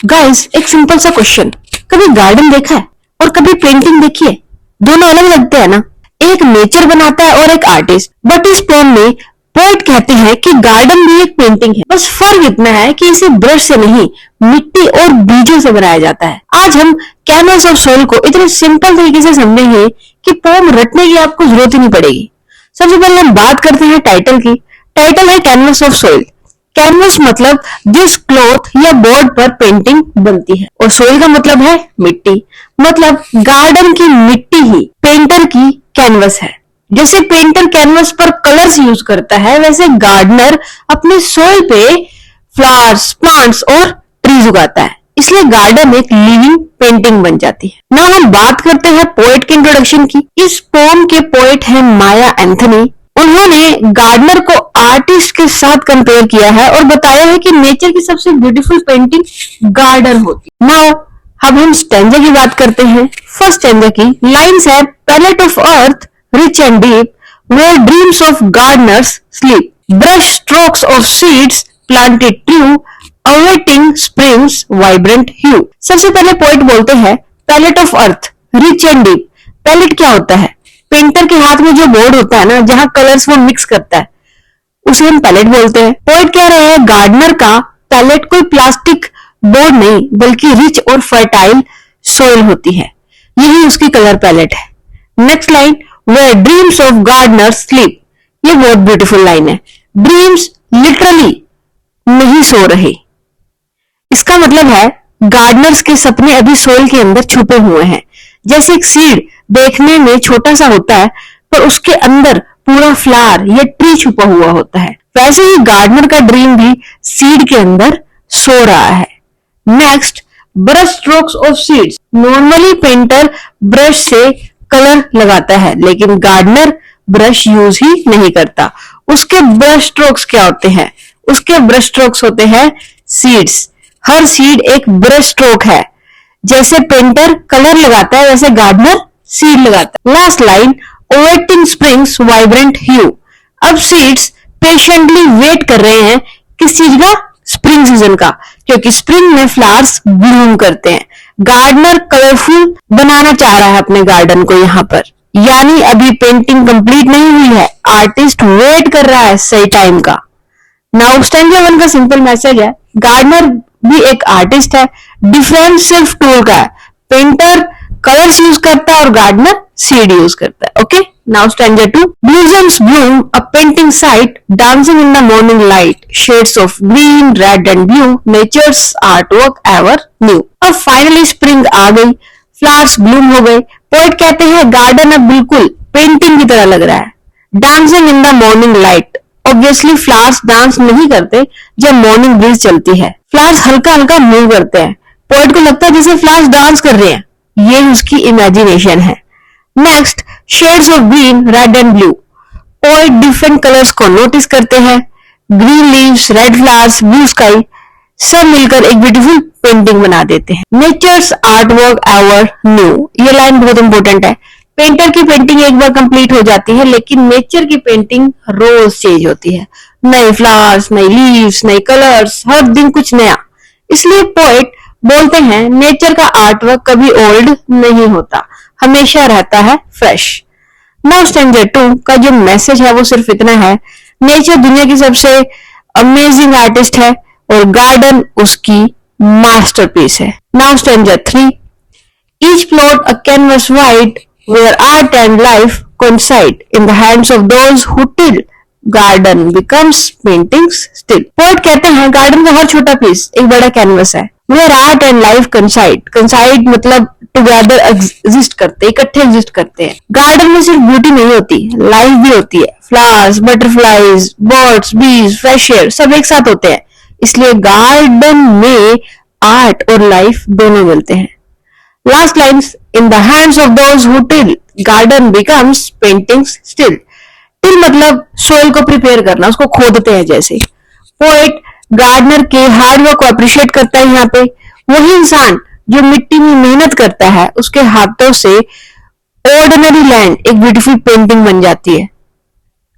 Guys, एक simple सा question, कभी गार्डन देखा है और कभी पेंटिंग देखी है? दोनों अलग लगते हैं ना। एक नेचर बनाता है और एक आर्टिस्ट। बट इस पोम में पोएट कहते हैं कि गार्डन भी एक पेंटिंग है, बस फर्क इतना है कि इसे ब्रश से नहीं, मिट्टी और बीजों से बनाया जाता है। आज हम कैनवस ऑफ सोल को इतने सिंपल तरीके से समझेंगे कि पोम रटने की आपको जरूरत ही नहीं पड़ेगी। सबसे पहले हम बात करते हैं टाइटल की। टाइटल है कैनवस ऑफ सोल। कैनवस मतलब जिस क्लॉथ या बोर्ड पर पेंटिंग बनती है, और सोइल का मतलब है मिट्टी। मतलब गार्डन की मिट्टी ही पेंटर की कैनवस है। जैसे पेंटर कैनवस पर कलर्स यूज करता है, वैसे गार्डनर अपने सोइल पे फ्लावर्स, प्लांट्स और ट्रीज उगाता है। इसलिए गार्डन एक लिविंग पेंटिंग बन जाती है। नाउ हम बात करते हैं पोएट के इंट्रोडक्शन की। इस पोम के पोएट हैं माया एंथनी। उन्होंने गार्डनर को आर्टिस्ट के साथ कंपेयर किया है और बताया है कि नेचर की सबसे ब्यूटीफुल पेंटिंग गार्डन होती है। नाउ अब हम स्टैंजा की बात करते हैं। फर्स्ट स्टैंजा की लाइंस है, palette of earth rich and deep where dreams of gardeners sleep, brush strokes of seeds planted true awaiting spring's vibrant hue. सबसे पहले पोएट बोलते हैं palette of earth rich and deep. Palette क्या होता है? Painter के हाथ में जो बोर्ड होता है ना, जहां कलर्स वो मिक्स करता है, उसे हम पैलेट बोलते हैं। पोएट कह रहे हैं गार्डनर का पैलेट कोई प्लास्टिक बोर्ड नहीं, बल्कि रिच और फर्टाइल सोइल होती है। यही उसकी कलर पैलेट है। Next line, where dreams of gardener sleep. ये बहुत ब्यूटीफुल लाइन है। ड्रीम्स लिटरली नहीं सो रहे। इसका मतलब है गार्डनर्स के सपने अभी सोइल के अंदर छुपे हुए हैं। जैसे एक सीड देखने में छोटा सा होता है, पर उसके अंदर पूरा फ्लावर या ट्री छुपा हुआ होता है, वैसे ही गार्डनर का ड्रीम भी सीड के अंदर सो रहा है। Next, brush strokes of seeds. Normally painter brush से कलर लगाता है, लेकिन गार्डनर ब्रश यूज ही नहीं करता। उसके ब्रश स्ट्रोक्स क्या होते हैं? उसके ब्रश स्ट्रोक्स होते हैं सीड्स। हर सीड एक ब्रश स्ट्रोक है। जैसे पेंटर कलर लगाता है, वैसे गार्डनर सीड लगाता है। लास्ट लाइन, ओवेटिंग स्प्रिंग्स वाइब्रेंट ह्यू। अब सीड्स पेशेंटली वेट कर रहे हैं किस चीज का? स्प्रिंग सीजन का, क्योंकि स्प्रिंग में फ्लावर्स ब्लूम करते हैं। गार्डनर कलरफुल बनाना चाह रहा है अपने गार्डन को यहाँ पर, यानी अभी पेंटिंग कंप्लीट नहीं हुई है। आर्टिस्ट वेट कर रहा है सही टाइम का। नाउ स्टैंजा 1 का सिंपल मैसेज है, गार्डनर भी एक आर्टिस्ट है। डिफरेंस सिर्फ टूल का है। पेंटर कलर्स यूज करता है और गार्डनर सीड यूज करता है। Okay, now stanza 2, blossoms bloom a painting sight dancing in the morning light, shades of green red and blue, nature's artwork ever new. अब finally spring आ गई, flowers Bloom हो गए। पोएट कहते हैं garden अब बिल्कुल पेंटिंग की तरह लग रहा है। Dancing in the morning light, obviously flowers dance नहीं करते जब मॉर्निंग ब्रीज चलती है। फ्लावर्स हल्का हल्का मूव करते हैं। पोएट को लगता है जैसे फ्लावर्स डांस कर रहे हैं। ये उसकी इमेजिनेशन है। Next, shades of green red and blue. Poet different colours को नोटिस करते हैं। Green leaves, red flowers, blue sky, सब मिलकर एक ब्यूटीफुल पेंटिंग बना देते हैं। Nature's artwork ever new. ये लाइन बहुत इंपॉर्टेंट है। पेंटर की पेंटिंग एक बार कंप्लीट हो जाती है, लेकिन नेचर की पेंटिंग रोज चेंज होती है। नए फ्लावर्स, नई लीव्स, नए कलर्स, हर दिन कुछ नया। इसलिए पोएट बोलते हैं नेचर का आर्टवर्क कभी ओल्ड नहीं होता, हमेशा रहता है फ्रेश। नाउ स्टैंजा 2 का जो मैसेज है वो सिर्फ इतना है, नेचर दुनिया की सबसे अमेजिंग आर्टिस्ट है और गार्डन उसकी मास्टरपीस है। Now stanza 3, each plot a canvas wide where art and life coincide in the hands of those who till garden becomes paintings still। Poet कहते हैं गार्डन का हर छोटा पीस एक बड़ा कैनवस है। where art and life coincide मतलब together exist करते, इकट्ठे एग्जिस्ट करते हैं। गार्डन में सिर्फ ब्यूटी नहीं होती, लाइफ भी होती है। फ्लावर्स, बटरफ्लाईज, बर्ड्स, बीज, फ्रेश एयर सब एक साथ होते हैं। इसलिए गार्डन में आर्ट और लाइफ दोनों मिलते हैं। Last lines, in the hands of those who till garden becomes paintings still। till मतलब सोइल को प्रिपेयर करना, उसको खोदते हैं जैसे। पोएट गार्डनर के हार्ड वर्क को अप्रिशिएट करता है। यहाँ पे वही इंसान जो मिट्टी में मेहनत करता है, उसके हाथों से ऑर्डिनरी लैंड एक ब्यूटीफुल पेंटिंग बन जाती है।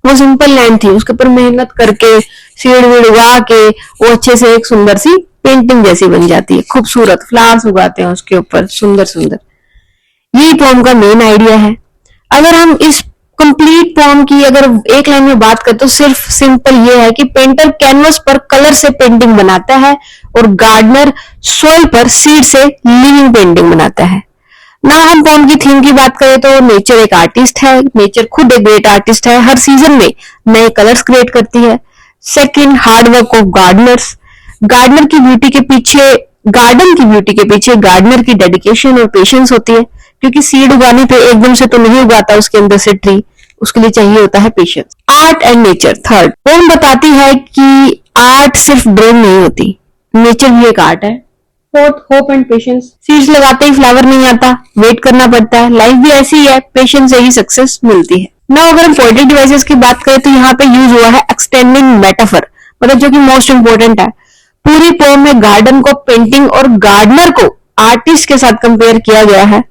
वो सिंपल लैंड थी, उसके ऊपर मेहनत करके सीड वीड उगा के वो अच्छे से एक सुंदर सी पेंटिंग जैसी बन जाती है, खूबसूरत फ्लावर्स उगाते हैं उसके ऊपर सुंदर सुंदर। यही पोम का मेन आइडिया है। अगर हम इस कंप्लीट पोम की अगर एक लाइन में बात करें तो सिर्फ सिंपल ये है कि पेंटर कैनवस पर कलर से पेंटिंग बनाता है और गार्डनर सॉइल पर सीड से लिविंग पेंटिंग बनाता है। ना हम पोम की थीम की बात करें तो नेचर एक आर्टिस्ट है, नेचर खुद एक ग्रेट आर्टिस्ट है, हर सीजन में नए कलर्स क्रिएट करती है। Second, hard work of gardeners, gardener की ब्यूटी के पीछे गार्डन की ब्यूटी के पीछे गार्डनर की डेडिकेशन और पेशेंस होती है, क्योंकि सीड उगाने पे एकदम से तो नहीं उगाता उसके अंदर से ट्री, उसके लिए चाहिए होता है patience. Art and nature, third, poem बताती है कि आर्ट सिर्फ ड्राइंग नहीं होती, नेचर भी एक आर्ट है। Fourth, hope and patience, seeds लगाते ही फ्लावर नहीं आता, वेट करना पड़ता है, लाइफ भी ऐसी ही है, पेशेंस से ही सक्सेस मिलती है। ना अगर हम पोएटिक डिवाइसेस की बात करें तो यहाँ पे यूज हुआ है एक्सटेंडिंग मेटाफर, मतलब जो कि मोस्ट इंपोर्टेंट है। पूरी पोम में गार्डन को पेंटिंग और गार्डनर को आर्टिस्ट के साथ कंपेयर किया गया है।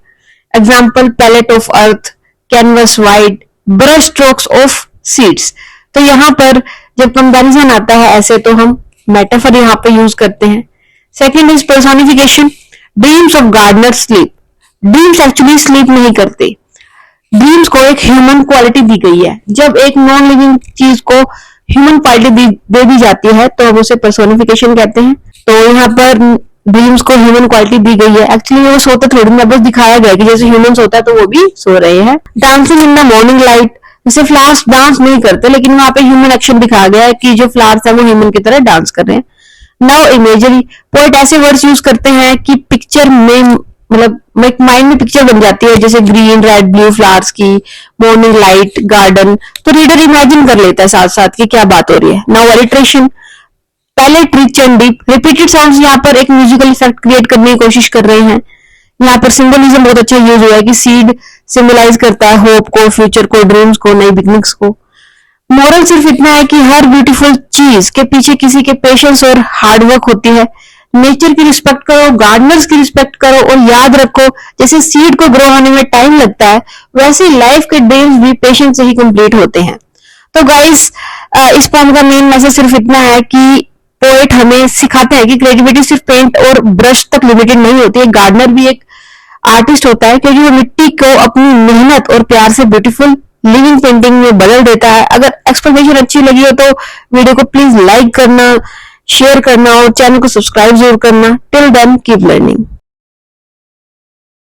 Example, palette of earth, canvas wide, brush strokes of seeds. तो यहाँ पर जब कंपैरिजन आता है ऐसे तो हम मेटाफर यहाँ पे यूज करते हैं। Second is personification, dreams of gardener sleep, dreams actually sleep नहीं करते, ड्रीम्स को एक ह्यूमन क्वालिटी दी गई है। जब एक नॉन लिविंग चीज को ह्यूमन क्वालिटी दे दी जाती है तो हम उसे पर्सोनिफिकेशन कहते हैं। तो यहाँ पर ड्रीम्स को ह्यूमन क्वालिटी दी गई है, एक्चुअली वो सोते थोड़ी ना, बस दिखाया गया कि जैसे ह्यूमन सोता है तो वो भी सो रहे हैं। Dancing in the morning light, जैसे फ्लावर्स डांस नहीं करते लेकिन वहां पे ह्यूमन एक्शन दिखाया गया है कि जो फ्लावर्स है वो ह्यूमन की तरह डांस कर रहे हैं। नाउ इमेजरी, पोएट ऐसे वर्ड्स यूज करते हैं कि पिक्चर में मतलब माइंड में पिक्चर बन जाती है, जैसे ग्रीन रेड ब्लू फ्लावर्स की, मॉर्निंग लाइट, गार्डन, तो रीडर इमेजिन कर लेता है साथ साथ कि क्या बात हो रही है। नाउ अलिट्रेशन, पहले rich and deep, repeated sounds यहाँ पर एक म्यूजिकल इफेक्ट क्रिएट करने की कोशिश कर रहे हैं। यहाँ पर सिंबलिज्म बहुत अच्छा यूज हुआ है कि सीड सिंबलाइज करता है होप को, फ्यूचर को, ड्रीम्स को, नई बिगनिंग्स को। मोरल सिर्फ इतना है कि हर ब्यूटीफुल चीज के पीछे किसी के पेशेंस और हार्डवर्क होती है। नेचर की रिस्पेक्ट करो, गार्डनर्स की रिस्पेक्ट करो और याद रखो जैसे सीड को ग्रो होने में टाइम लगता है वैसे लाइफ के ड्रीम्स भी पेशेंस से ही कंप्लीट होते हैं। तो गाइस, इस पोम का मेन मैसेज सिर्फ इतना है कि पोएट हमें सिखाते हैं कि क्रिएटिविटी सिर्फ पेंट और ब्रश तक लिमिटेड नहीं होती है, गार्डनर भी एक आर्टिस्ट होता है क्योंकि वो मिट्टी को अपनी मेहनत और प्यार से ब्यूटीफुल लिविंग पेंटिंग में बदल देता है। अगर एक्सप्लेनेशन अच्छी लगी हो तो वीडियो को प्लीज लाइक करना, शेयर करना और चैनल को सब्सक्राइब जरूर करना। Till then keep learning.